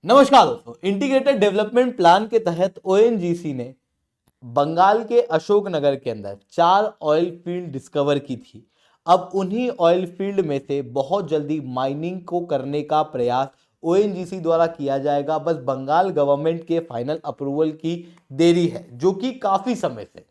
नमस्कार दोस्तों, integrated development plan के तहत ओएनजीसी ने बंगाल के अशोकनगर के अंदर 4 ऑयल फील्ड डिस्कवर की थी। अब उन्हीं ऑयल फील्ड में से बहुत जल्दी माइनिंग को करने का प्रयास ओएनजीसी द्वारा किया जाएगा। बस बंगाल गवर्नमेंट के फाइनल अप्रूवल की देरी है, जो कि काफी समय से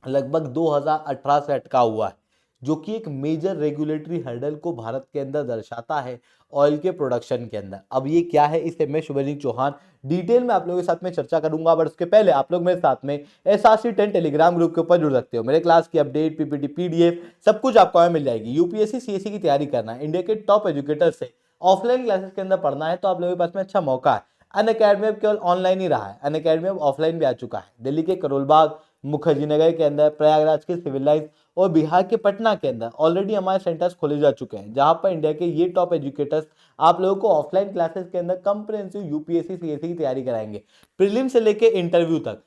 लगभग 2018 से अटका हुआ है, जो कि एक मेजर रेगुलेटरी हर्डल को भारत के अंदर दर्शाता है ऑयल के प्रोडक्शन के अंदर। अब ये क्या है, इसे मैं शुभजीत चौहान डिटेल में आप लोगों के साथ में चर्चा करूंगा। बट उसके पहले आप लोग मेरे साथ में SRC10 टेलीग्राम ग्रुप के ऊपर जुड़ सकते हो। मेरे क्लास की अपडेट, पीपीटी, पीडीएफ सब कुछ आपको मिल जाएगी। यूपीएससी सीएससी की तैयारी करना है, इंडिया के टॉप एजुकेटर से ऑफलाइन क्लासेस के अंदर पढ़ना है, तो आप लोगों के पास में अच्छा मौका है। अनअकैडमी अब केवल ऑनलाइन ही रहा है, अनअकैडमी अब ऑफलाइन भी आ चुका है। दिल्ली के करोलबाग, मुखर्जी नगर के अंदर, प्रयागराज के सिविल लाइंस और बिहार के पटना के अंदर ऑलरेडी हमारे सेंटर्स खोले जा चुके हैं, जहां पर इंडिया के ये टॉप एजुकेटर्स आप लोगों को ऑफलाइन क्लासेस के अंदर कंप्रिहेंसिव यूपीएससी सीएससी की तैयारी कराएंगे। प्रीलिम से लेके इंटरव्यू तक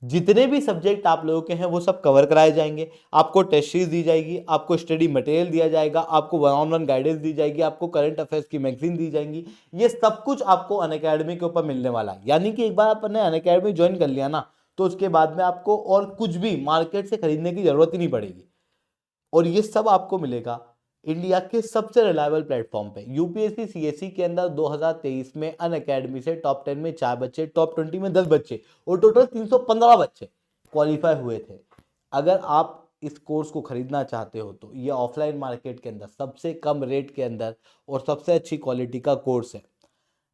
जितने भी सब्जेक्ट आप लोगों के हैं वो सब कवर कराए जाएंगे। आपको टेस्ट सीरीज दी जाएगी, आपको स्टडी मटेरियल दिया जाएगा, आपको वन ऑन वन गाइडेंस दी जाएगी, आपको करंट अफेयर्स की मैगजीन दी जाएंगी। ये सब कुछ आपको अनअकैडमी के ऊपर मिलने वाला है। यानी कि एक बार आपने अनअकैडमी ज्वाइन कर लिया ना, तो उसके बाद में आपको और कुछ भी मार्केट से खरीदने की जरूरत ही नहीं पड़ेगी। और ये सब आपको मिलेगा इंडिया के सबसे रिलायबल प्लेटफॉर्म पे। यूपीएससी सीएससी के अंदर 2023 में अनअकैडमी से टॉप 10 में 4 बच्चे, टॉप 20 में 10 बच्चे और टोटल 315 बच्चे क्वालिफाई हुए थे। अगर आप इस कोर्स को खरीदना चाहते हो तो ये ऑफलाइन मार्केट के अंदर सबसे कम रेट के अंदर और सबसे अच्छी क्वालिटी का कोर्स है।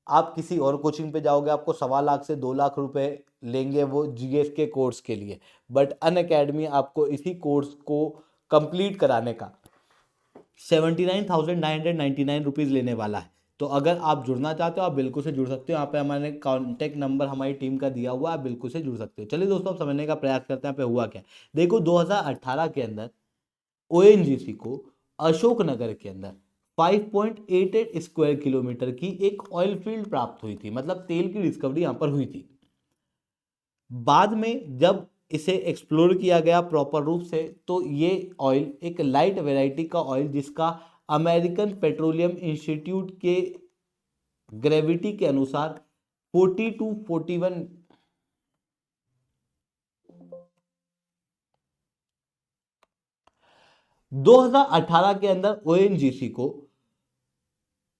आप किसी और कोचिंग पे जाओगे, आपको 1.25 लाख से 2 लाख रुपए लेंगे वो जीएस के कोर्स के लिए। बट अनअकैडमी आपको इसी कोर्स को कंप्लीट कराने का 79,999 रुपीज़ लेने वाला है। तो अगर आप जुड़ना चाहते हो आप बिल्कुल से जुड़ सकते हो। यहाँ पे हमारे कॉन्टैक्ट नंबर हमारी टीम का दिया हुआ है, आप बिल्कुल से जुड़ सकते हो। चलिए दोस्तों, अब समझने का प्रयास करते हैं यहाँ पे हुआ क्या। देखो, 2018 के अंदर ओएनजीसी को अशोकनगर के अंदर 5.88 स्क्वायर किलोमीटर की एक ऑयल फील्ड प्राप्त हुई थी, मतलब तेल की डिस्कवरी यहां पर हुई थी। बाद में जब इसे एक्सप्लोर किया गया प्रॉपर रूप से, तो ये ऑयल एक लाइट वेराइटी का ऑयल, जिसका अमेरिकन पेट्रोलियम इंस्टीट्यूट के ग्रेविटी के अनुसार 40 टू 41 2018 के अंदर ओएनजीसी को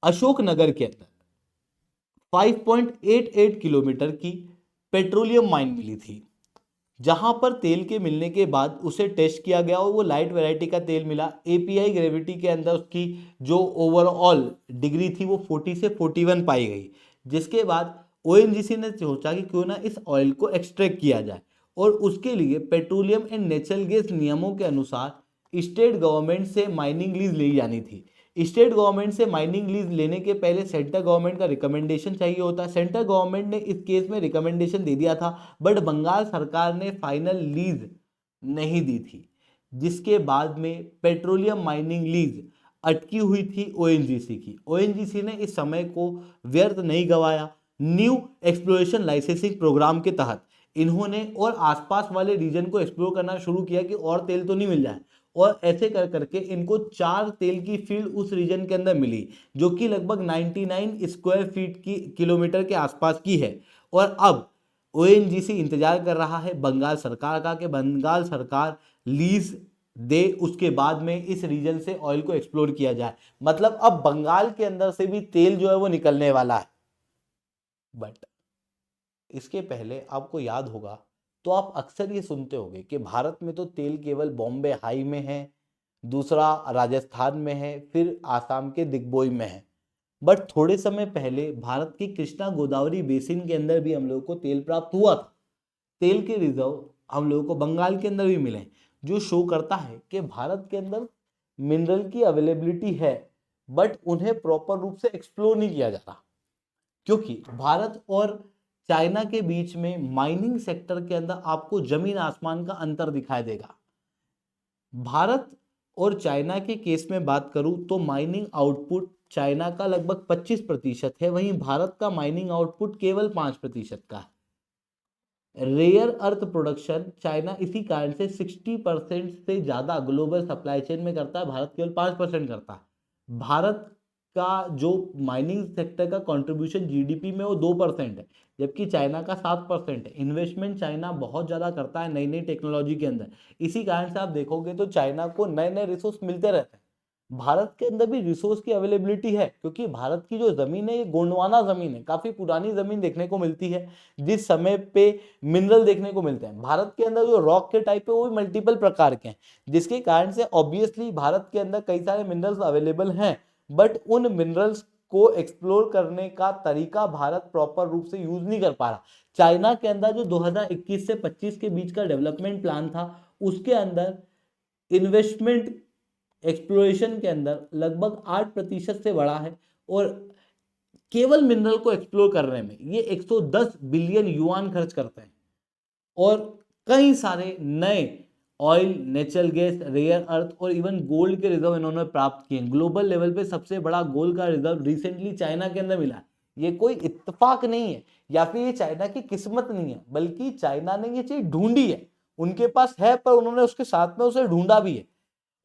अशोकनगर के अंदर 5.88 किलोमीटर की पेट्रोलियम माइन मिली थी, जहां पर तेल के मिलने के बाद उसे टेस्ट किया गया और वो लाइट वैरायटी का तेल मिला। एपीआई ग्रेविटी के अंदर उसकी जो ओवरऑल डिग्री थी वो 40 से 41 पाई गई। जिसके बाद ओएनजीसी ने सोचा कि क्यों ना इस ऑयल को एक्सट्रैक्ट किया जाए, और उसके लिए पेट्रोलियम एंड नेचुरल गैस नियमों के अनुसार स्टेट गवर्नमेंट से माइनिंग लीज ली जानी थी। स्टेट गवर्नमेंट से माइनिंग लीज लेने के पहले सेंट्रल गवर्नमेंट का रिकमेंडेशन चाहिए होता है। सेंट्रल गवर्नमेंट ने इस केस में रिकमेंडेशन दे दिया था, बट बंगाल सरकार ने फाइनल लीज नहीं दी थी, जिसके बाद में पेट्रोलियम माइनिंग लीज अटकी हुई थी ओएनजीसी की। ओएनजीसी ने इस समय को व्यर्थ नहीं गवाया। न्यू एक्सप्लोरेशन लाइसेंसिंग प्रोग्राम के तहत इन्होंने और आसपास वाले रीजन को एक्सप्लोर करना शुरू किया कि और तेल तो नहीं मिल जाए, और ऐसे कर करके इनको 4 तेल की फील्ड उस रीजन के अंदर मिली, जो कि लगभग 99 स्क्वायर फीट की किलोमीटर के आसपास की है। और अब ओएनजीसी इंतजार कर रहा है बंगाल सरकार का कि बंगाल सरकार लीज दे, उसके बाद में इस रीजन से ऑयल को एक्सप्लोर किया जाए। मतलब अब बंगाल के अंदर से भी तेल जो है वो निकलने वाला है। बट इसके पहले आपको याद होगा, तो आप अक्सर ये सुनते होंगे कि भारत में तो तेल केवल बॉम्बे हाई में है, दूसरा राजस्थान में है, फिर आसाम के दिग्बोई में है। बट थोड़े समय पहले भारत की कृष्णा गोदावरी बेसिन के अंदर भी हम लोगों को तेल प्राप्त हुआ था। तेल के रिजर्व हम लोगों को बंगाल के अंदर भी मिले, जो शो करता है कि भारत के अंदर मिनरल की अवेलेबिलिटी है, बट उन्हें प्रॉपर रूप से एक्सप्लोर नहीं किया जा रहा। क्योंकि भारत और चाइना के बीच में माइनिंग सेक्टर के अंदर आपको जमीन आसमान का अंतर दिखाई देगा। भारत और चाइना के केस में बात करूं तो माइनिंग आउटपुट चाइना का लगभग 25% है, वहीं भारत का माइनिंग आउटपुट केवल 5% का है। रेयर अर्थ प्रोडक्शन चाइना इसी कारण से 60% से ज्यादा ग्लोबल सप्लाई चेन में करता है, भारत केवल 5% करता है। भारत का जो माइनिंग सेक्टर का कंट्रीब्यूशन जीडीपी में वो 2% है, जबकि चाइना का 7% है। इन्वेस्टमेंट चाइना बहुत ज़्यादा करता है नई नई टेक्नोलॉजी के अंदर। इसी कारण से आप देखोगे तो चाइना को नए नए रिसोर्स मिलते रहते हैं। भारत के अंदर भी रिसोर्स की अवेलेबिलिटी है, क्योंकि भारत की जो जमीन है ये गोंडवाना जमीन है, काफी पुरानी जमीन देखने को मिलती है, जिस समय पे मिनरल देखने को मिलते हैं। भारत के अंदर जो रॉक के टाइप है वो भी मल्टीपल प्रकार के हैं, जिसके कारण से ऑब्वियसली भारत के अंदर कई सारे मिनरल्स अवेलेबल हैं, बट उन मिनरल्स को एक्सप्लोर करने का तरीका भारत प्रॉपर रूप से यूज नहीं कर पा रहा। चाइना के अंदर जो 2021 से 25 के बीच का डेवलपमेंट प्लान था, उसके अंदर इन्वेस्टमेंट एक्सप्लोरेशन के अंदर लगभग 8% से बढ़ा है, और केवल मिनरल को एक्सप्लोर करने में ये 110 बिलियन युआन खर्च करते हैं, और कई सारे नए oil, natural gas, rare earth और इवन गोल्ड के रिजर्व इन्होंने प्राप्त किए। ग्लोबल लेवल पे सबसे बड़ा गोल्ड का रिजर्व रिसेंटली चाइना के अंदर मिला है। ये कोई इत्तेफाक नहीं है या फिर ये चाइना की किस्मत नहीं है, बल्कि चाइना ने ये चीज ढूंढी है। उनके पास है पर उन्होंने उसके साथ में उसे ढूंढा भी है,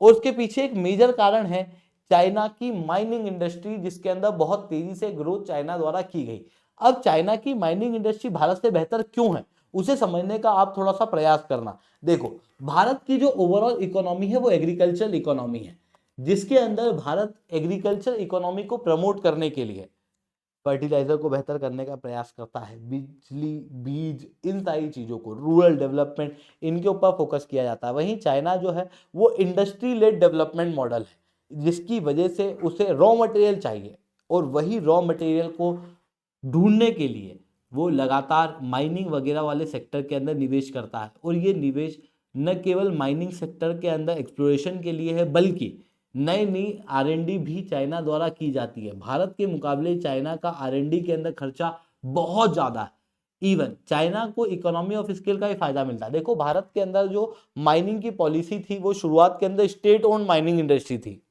और उसके पीछे एक मेजर कारण है चाइना की माइनिंग इंडस्ट्री, जिसके अंदर बहुत तेजी से ग्रोथ चाइना द्वारा की गई। अब चाइना की माइनिंग इंडस्ट्री भारत से बेहतर क्यों है, उसे समझने का आप थोड़ा सा प्रयास करना। देखो, भारत की जो ओवरऑल इकोनॉमी है वो एग्रीकल्चर इकोनॉमी है, जिसके अंदर भारत एग्रीकल्चर इकोनॉमी को प्रमोट करने के लिए फर्टिलाइजर को बेहतर करने का प्रयास करता है, बिजली, बीज, इन सारी चीज़ों को, रूरल डेवलपमेंट, इनके ऊपर फोकस किया जाता है। वहीं चाइना जो है वो इंडस्ट्री लेड डेवलपमेंट मॉडल है, जिसकी वजह से उसे रॉ मटेरियल चाहिए, और वही रॉ मटेरियल को ढूंढने के लिए वो लगातार माइनिंग वगैरह वाले सेक्टर के अंदर निवेश करता है। और ये निवेश न केवल माइनिंग सेक्टर के अंदर एक्सप्लोरेशन के लिए है, बल्कि नई नई आरएनडी भी चाइना द्वारा की जाती है। भारत के मुकाबले चाइना का आरएनडी के अंदर खर्चा बहुत ज़्यादा है। इवन चाइना को इकोनॉमी ऑफ स्केल का ही फायदा मिलता है। देखो, भारत के अंदर जो माइनिंग की पॉलिसी थी वो शुरुआत के अंदर स्टेट ओन्ड माइनिंग इंडस्ट्री थी,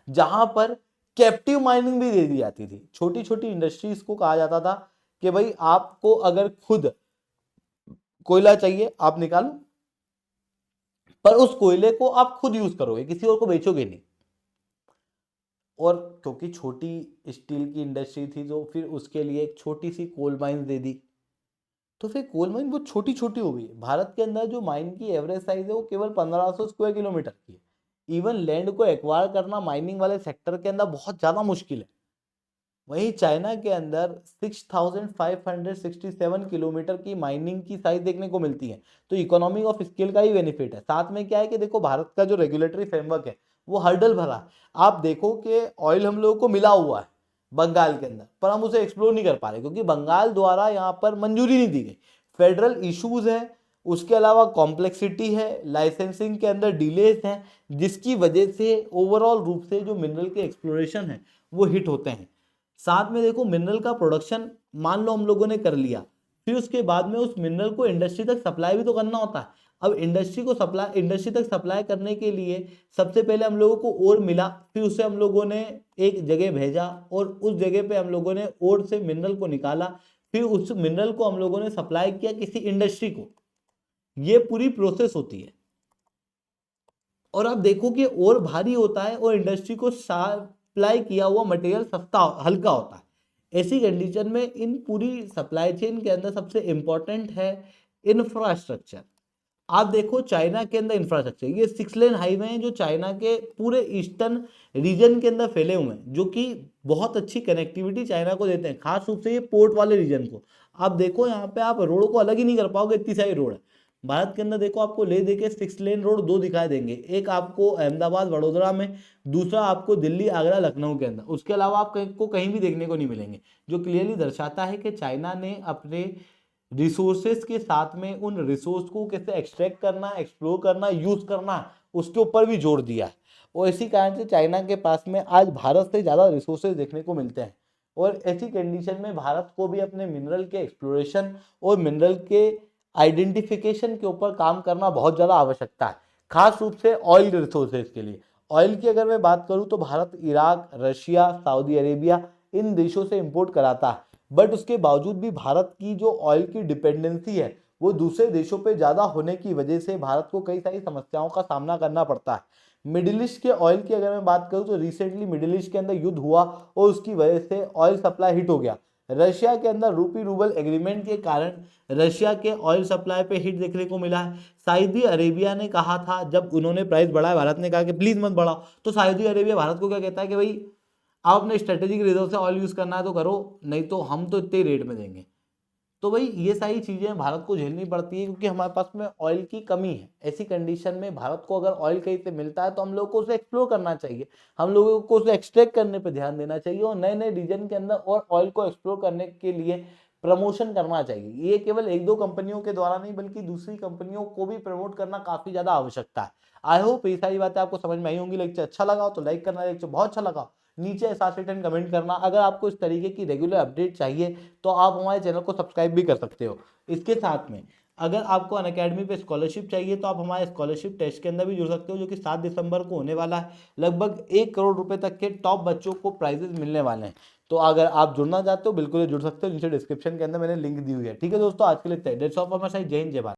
जहां पर कैप्टिव माइनिंग भी दे दी जाती थी। छोटी छोटी इंडस्ट्रीज को कहा जाता था कि भाई आपको अगर खुद कोयला चाहिए आप निकालो, पर उस कोयले को आप खुद यूज करोगे, किसी और को बेचोगे नहीं। और क्योंकि छोटी स्टील की इंडस्ट्री थी तो फिर उसके लिए एक छोटी सी कोल माइन दे दी, तो फिर कोल माइन बहुत छोटी छोटी हो गई। भारत के अंदर जो माइन की एवरेज साइज है वो केवल 1500 स्क्वायर किलोमीटर की है। इवन लैंड को एक्वायर करना माइनिंग वाले सेक्टर के अंदर बहुत ज्यादा मुश्किल है। वहीं चाइना के अंदर 6567 किलोमीटर की माइनिंग की साइज देखने को मिलती है। तो इकोनॉमी ऑफ स्केल का ही बेनिफिट है। साथ में क्या है कि देखो, भारत का जो रेगुलेटरी फ्रेमवर्क है वो हर्डल भरा है। आप देखो कि ऑयल हम लोगों को मिला हुआ है बंगाल के अंदर, पर हम उसे एक्सप्लोर नहीं कर पा रहे, क्योंकि बंगाल द्वारा यहाँ पर मंजूरी नहीं दी गई। फेडरल इश्यूज है, उसके अलावा कॉम्प्लेक्सिटी है, लाइसेंसिंग के अंदर डिलेज हैं, जिसकी वजह से ओवरऑल रूप से जो मिनरल के एक्सप्लोरेशन है वो हिट होते हैं। साथ में देखो, मिनरल का प्रोडक्शन मान लो हम लोगों ने कर लिया, फिर उसके बाद में उस मिनरल को इंडस्ट्री तक सप्लाई भी तो करना होता है। अब इंडस्ट्री तक सप्लाई करने के लिए सबसे पहले हम लोगों को ओर मिला, फिर उसे हम लोगों ने एक जगह भेजा, और उस जगह पे हम लोगों ने ओर से मिनरल को निकाला, फिर उस मिनरल को हम लोगों ने सप्लाई किया किसी इंडस्ट्री को। ये पूरी प्रोसेस होती है। और आप देखो कि और भारी होता है और इंडस्ट्री को सप्लाई किया हुआ मटेरियल सस्ता हल्का होता है। ऐसी कंडीशन में इन पूरी सप्लाई चेन के अंदर सबसे इंपॉर्टेंट है इंफ्रास्ट्रक्चर। आप देखो, चाइना के अंदर इंफ्रास्ट्रक्चर, ये 6 लेन हाईवे हैं जो चाइना के पूरे ईस्टर्न रीजन के अंदर फैले हुए हैं, जो कि बहुत अच्छी कनेक्टिविटी चाइना को देते हैं, खास रूप से ये पोर्ट वाले रीजन को। आप देखो, यहाँ पे आप रोड को अलग ही नहीं कर पाओगे, इतनी सारी रोड है। भारत के अंदर देखो, आपको ले दे के 6 लेन रोड 2 दिखाई देंगे, एक आपको अहमदाबाद वडोदरा में, दूसरा आपको दिल्ली आगरा लखनऊ के अंदर। उसके अलावा आपको कहीं भी देखने को नहीं मिलेंगे, जो क्लियरली दर्शाता है कि चाइना ने अपने रिसोर्सेज के साथ में उन रिसोर्स को कैसे एक्सट्रैक्ट करना, एक्सप्लोर करना, यूज करना, उसके ऊपर भी जोर दिया है। और इसी कारण से चाइना के पास में आज भारत से ज़्यादा रिसोर्सेज देखने को मिलते हैं। और ऐसी कंडीशन में भारत को भी अपने मिनरल के एक्सप्लोरेशन और मिनरल के आइडेंटिफिकेशन के ऊपर काम करना बहुत ज़्यादा आवश्यकता है, खास रूप से ऑयल रिसोर्सेज के लिए। ऑयल की अगर मैं बात करूँ तो Bharat Iraq, Russia, Saudi Arabia, इन देशों से इंपोर्ट कराता है, बट उसके बावजूद भी भारत की जो ऑयल की डिपेंडेंसी है वो दूसरे देशों पे ज़्यादा होने की वजह से भारत को कई सारी समस्याओं का सामना करना पड़ता है। मिडिल ईस्ट के ऑयल की अगर मैं बात करूं तो रिसेंटली मिडिल ईस्ट के अंदर युद्ध हुआ और उसकी वजह से ऑयल सप्लाई हिट हो गया। रशिया के अंदर रूपी रूबल एग्रीमेंट के कारण रशिया के ऑयल सप्लाई पे हिट देखने को मिला है। सऊदी अरेबिया ने कहा था, जब उन्होंने प्राइस बढ़ाया, भारत ने कहा कि प्लीज मत बढ़ाओ, तो सऊदी अरेबिया भारत को क्या कहता है कि भाई आप अपने स्ट्रेटेजिक रिजर्व से ऑयल यूज करना है तो करो, नहीं तो हम तो इतने रेट में देंगे। तो भाई ये सारी चीजें भारत को झेलनी पड़ती है क्योंकि हमारे पास में ऑयल की कमी है। ऐसी कंडीशन में भारत को अगर ऑयल कहीं से मिलता है तो हम लोगों को उसे एक्सप्लोर करना चाहिए, हम लोगों को उसे एक्सट्रैक्ट करने पर ध्यान देना चाहिए और नए नए रीजन के अंदर और ऑयल को एक्सप्लोर करने के लिए प्रमोशन करना चाहिए। ये केवल एक दो कंपनियों के द्वारा नहीं बल्कि दूसरी कंपनियों को भी प्रमोट करना काफी ज्यादा आवश्यकता है। आई होप ये सारी बातें आपको समझ में आई होंगी। लेक्चर अच्छा लगा हो तो लाइक करना, लेक्चर बहुत अच्छा लगा नीचे साथ रिटर्न कमेंट करना। अगर आपको इस तरीके की रेगुलर अपडेट चाहिए तो आप हमारे चैनल को सब्सक्राइब भी कर सकते हो। इसके साथ में अगर आपको अनअकैडमी पे स्कॉलरशिप चाहिए तो आप हमारे स्कॉलरशिप टेस्ट के अंदर भी जुड़ सकते हो, जो कि 7 दिसंबर को होने वाला है। लगभग 1 करोड़ रुपए तक के टॉप बच्चों को प्राइजेस मिलने वाले हैं। तो अगर आप जुड़ना चाहते हो बिल्कुल जुड़ सकते हो, नीचे डिस्क्रिप्शन के अंदर मैंने लिंक दी हुई है। ठीक है दोस्तों, आज के लिए that's all from my side. जय हिंद, जय भारत।